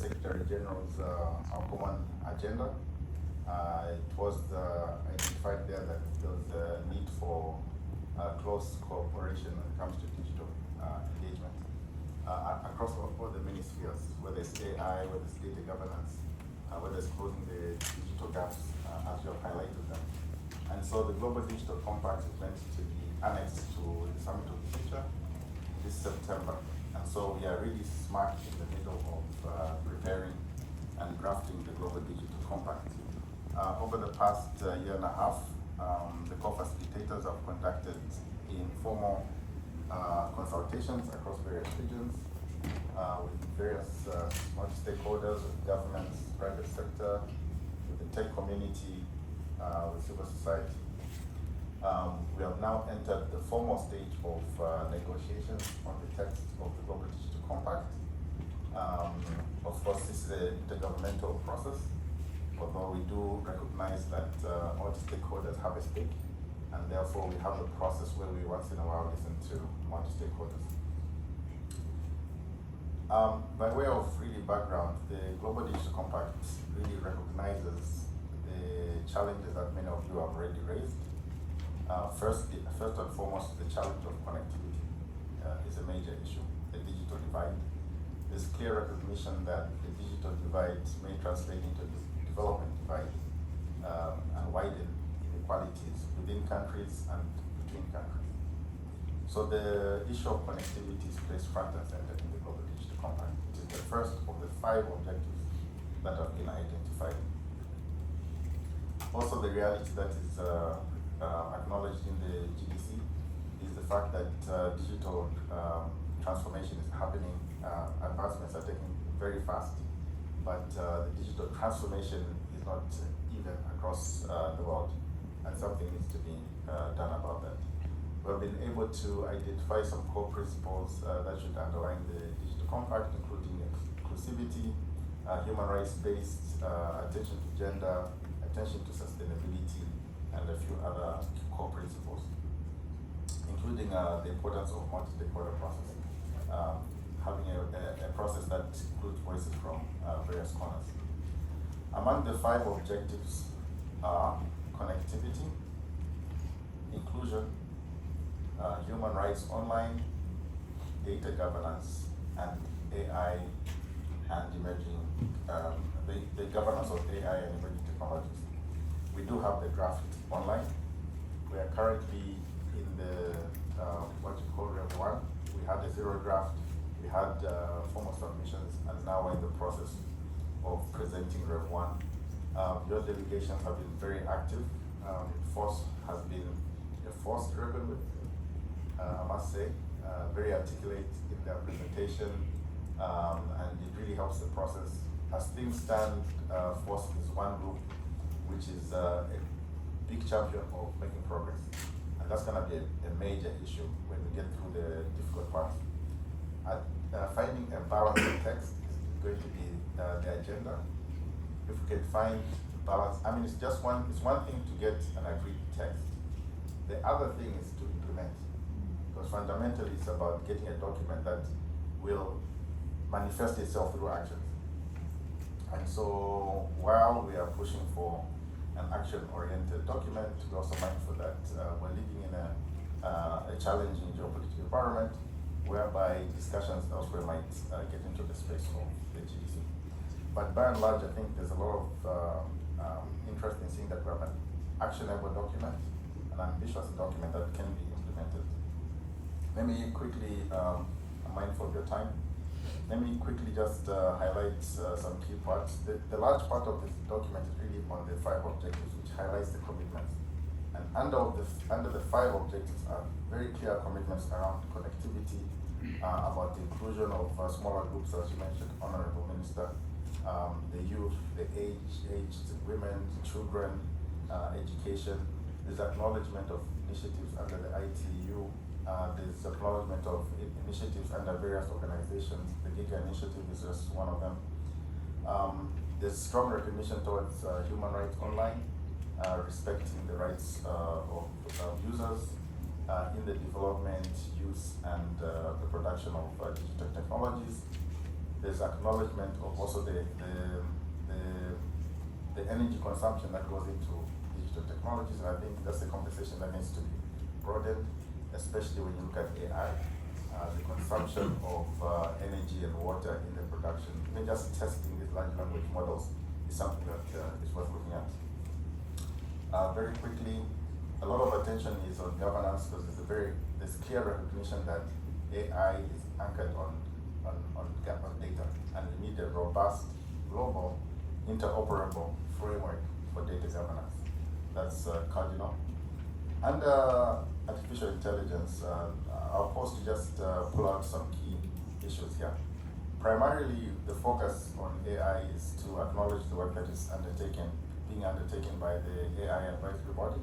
Secretary General's our common agenda. It was identified there that there was a need for close cooperation when it comes to digital engagement across all the many spheres, whether it's AI, whether it's data governance, whether it's closing the digital gaps, as you have highlighted them. And so the Global Digital Compact is meant to be annexed to the Summit of the Future this September. And so we are really smack in the middle of preparing and drafting the Global Digital Compact. Over the past year and a half, the co-facilitators have conducted informal consultations across various regions with various multi-stakeholders, with governments, private sector, with the tech community, with civil society. We have now entered the formal stage of negotiations on the text of the Global Digital Compact. Of course, this is an intergovernmental process, although we do recognize that all the stakeholders have a stake, and therefore we have a process where we once in a while listen to multi-stakeholders. By way of really background, the Global Digital Compact really recognizes the challenges that many of you have already raised. First and foremost, the challenge of connectivity is a major issue, the digital divide. There's clear recognition that the digital divide may translate into the development divide and widen inequalities within countries and between countries. So the issue of connectivity is placed front and center in the Global Digital Compact. It is the first of the 5 objectives that have been identified. Also, the reality that is acknowledged in the GDC is the fact that digital transformation is happening. Advancements are taking very fast, but the digital transformation is not even across the world, and something needs to be done about that. We've been able to identify some core principles that should underline the digital compact, including inclusivity, human rights-based, attention to gender, attention to sustainability, and a few other core principles, including the importance of multi-stakeholder process, having a process that includes voices from various corners. Among the 5 objectives are connectivity, inclusion, human rights online, data governance, and AI and emerging, the governance of AI and emerging technologies. We do have the draft online. We are currently in the, what you call Rev 1. We had a 0 draft, we had formal submissions, and now we're in the process of presenting Rev 1. Your delegations have been very active. Force has been a force to reckon with, I must say, very articulate in their presentation, and it really helps the process. As things stand, Force is one group which is a big champion of making progress. And that's going to be a major issue when we get through the difficult parts. Finding a balanced text is going to be the agenda. If we can find balance, I mean, it's one thing to get an agreed text. The other thing is to implement. Because fundamentally it's about getting a document that will manifest itself through actions. And so while we are pushing for an action-oriented document, we're also mindful that we're living in a challenging geopolitical environment whereby discussions elsewhere might get into the space of the GDC. But by and large, I think there's a lot of interest in seeing that we have an actionable document, an ambitious document that can be implemented. Let me quickly, I'm mindful of your time, let me quickly just highlight some key parts. The large part of this document is really on the 5 objectives, which highlights the commitments. And under the 5 objectives are very clear commitments around connectivity, about the inclusion of smaller groups, as you mentioned, Honorable Minister, the youth, the aged, women, children, education. There's acknowledgement of initiatives under the ITU. There's acknowledgement of initiatives under various organizations. The GIGA initiative is just one of them. There's strong recognition towards human rights online, respecting the rights of users in the development, use, and the production of digital technologies. There's acknowledgement of also the energy consumption that goes into digital technologies, and I think that's a conversation that needs to be broadened, especially when you look at AI. The consumption of energy and water in the production, even just testing these large language models is something that is worth looking at. Very quickly, a lot of attention is on governance because there's clear recognition that AI is anchored on data, and we need a robust, global, interoperable framework for data governance. That's cardinal. And artificial intelligence, I'll pause to just pull out some key issues here. Primarily, the focus on AI is to acknowledge the work that is being undertaken by the AI advisory body,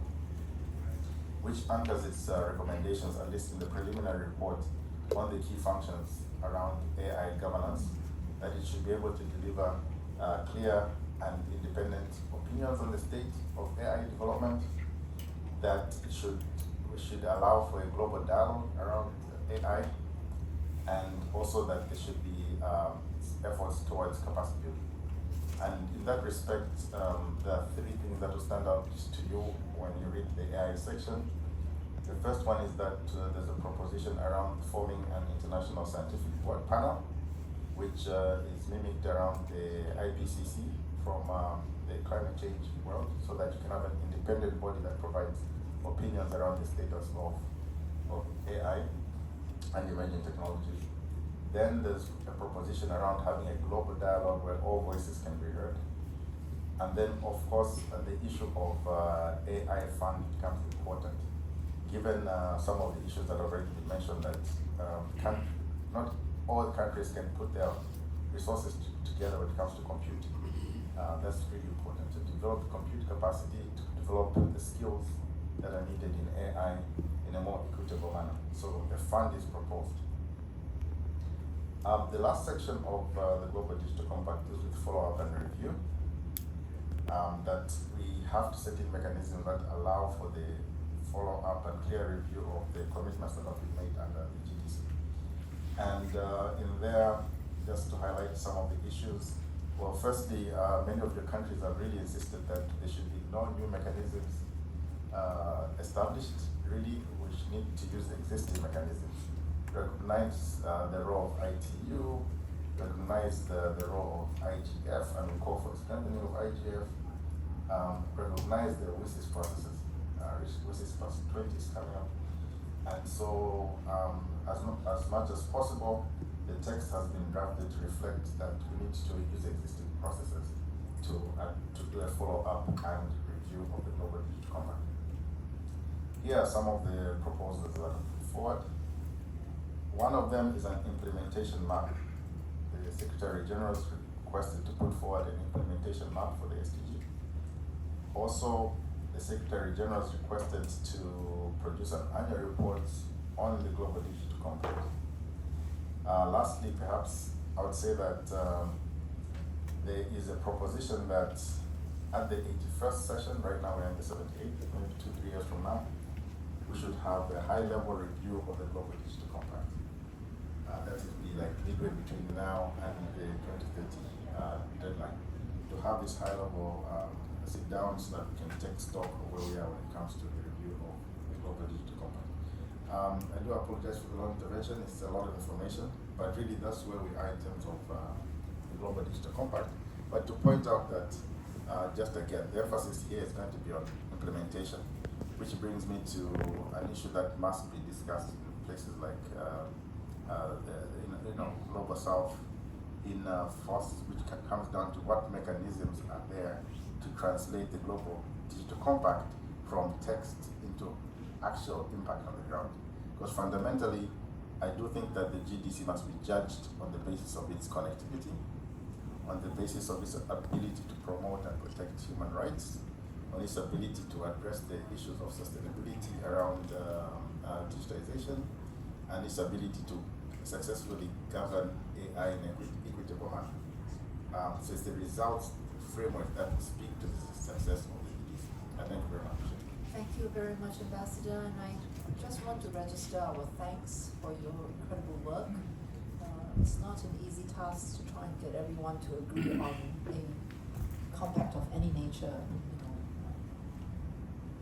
which anchors its recommendations, at least in the preliminary report, on the key functions around AI governance, that it should be able to deliver clear and independent opinions on the state of AI development, that we should allow for a global dialogue around AI, and also that there should be efforts towards capacity building. And in that respect, there are three things that will stand out to you when you read the AI section. The first one is that there's a proposition around forming an international scientific board panel, which is mimicked around the IPCC from the climate change world, so that you can have an independent body that provides opinions around the status of AI and emerging technologies. Then there's a proposition around having a global dialogue where all voices can be heard. And then, of course, the issue of AI fund becomes important, given some of the issues that have already been mentioned, that not all countries can put their resources together when it comes to computing. That's really important, to develop compute capacity, to develop the skills that are needed in AI in a more equitable manner. So a fund is proposed. The last section of the Global Digital Compact is with follow-up and review. That we have to set in mechanisms that allow for the follow-up and clear review of the commitments that have been made under the GDC. And in there, just to highlight some of the issues, well, firstly, many of the countries have really insisted that there should be no new mechanisms established. Really, we need to use the existing mechanisms. Recognize the role of ITU, recognize the role of IGF, and we call for strengthening of IGF, recognize the WSIS processes. WSIS plus 20 is coming up. And so, as much as possible, the text has been drafted to reflect that we need to use existing processes to do a follow-up and review of the Global Digital Compact. Here are some of the proposals that are put forward. One of them is an implementation map. The Secretary General has requested to put forward an implementation map for the SDG. Also, the Secretary General has requested to produce an annual report on the Global Digital Compact. Lastly, perhaps I would say that there is a proposition that at the 81st session, right now we're in the 78th, maybe 2-3 years from now, we should have a high-level review of the Global Digital Compact. That would be like midway between now and the 2030 deadline, to have this high-level sit down so that we can take stock of where we are when it comes to the review of the Global Digital Compact. I do apologize for the long intervention. It's a lot of information, but really that's where we are in terms of the Global Digital Compact. But to point out that, just again, the emphasis here is going to be on implementation, which brings me to an issue that must be discussed in places like Global South, in force, which comes down to what mechanisms are there to translate the Global Digital Compact from text into actual impact on the ground. Because fundamentally, I do think that the GDC must be judged on the basis of its connectivity, on the basis of its ability to promote and protect human rights, on its ability to address the issues of sustainability around digitization, and its ability to successfully govern AI in an equitable manner. So it's the results framework that will speak to the success of the GDC. I thank you very much. Thank you very much, Ambassador, and I just want to register our thanks for your incredible work It's not an easy task to try and get everyone to agree on a compact of any nature,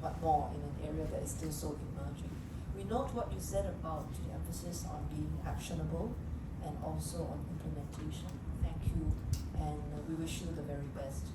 but more in an area that is still so emerging. We note what you said about the emphasis on being actionable and also on implementation. Thank you, and we wish you the very best.